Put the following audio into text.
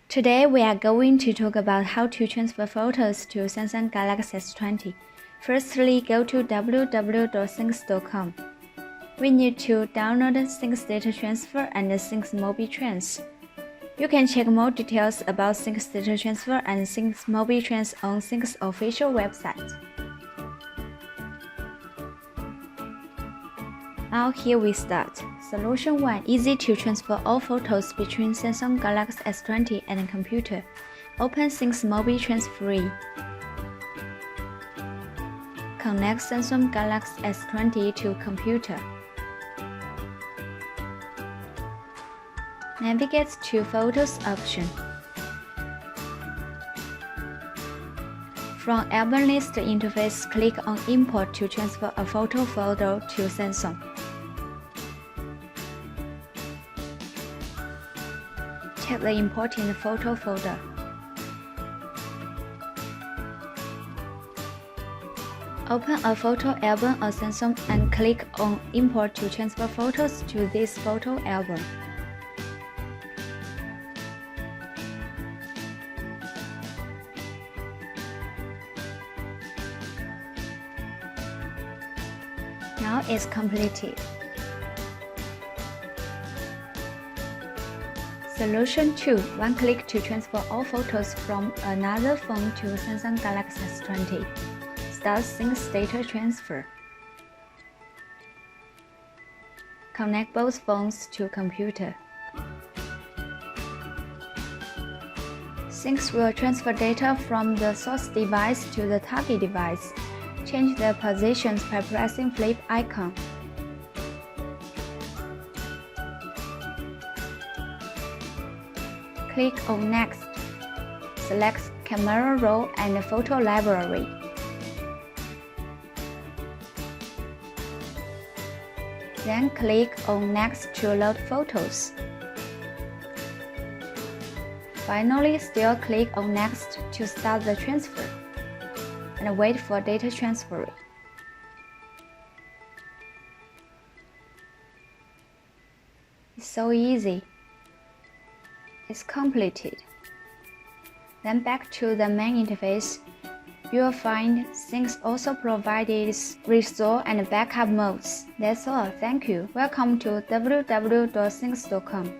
Today we are going to talk about how to transfer photos to Samsung Galaxy S20. Firstly, go to www.syncs.com. We need to download Syncs Data Transfer and Syncs Mobitrans. You can check more details about Syncs Data Transfer and Syncs Mobitrans on Syncs official website. Now here we start. Solution 1. Easy to transfer all photos between Samsung Galaxy S20 and a computer. Open Syncs Mobitrans free. Connect Samsung Galaxy S20 to computer. Navigate to Photos option. From Album List interface, click on Import to transfer a photo folder to Samsung. Check the important photo folder. Open a photo album on Samsung and click on Import to transfer photos to this photo album. Now it's completed. Solution 2. One click to transfer all photos from another phone to Samsung Galaxy S20. Start Syncs Data Transfer. Connect both phones to computer. Syncs will transfer data from the source device to the target device. Change their positions by pressing flip icon. Click on Next. Select Camera Roll and Photo Library. Then click on Next to load photos. Finally, still click on Next to start the transfer, and wait for data transfer. It's so easy. It's completed. Then back to the main interface. You will find Syncs also provided restore and backup modes. That's all. Thank you. Welcome to www.syncs.com.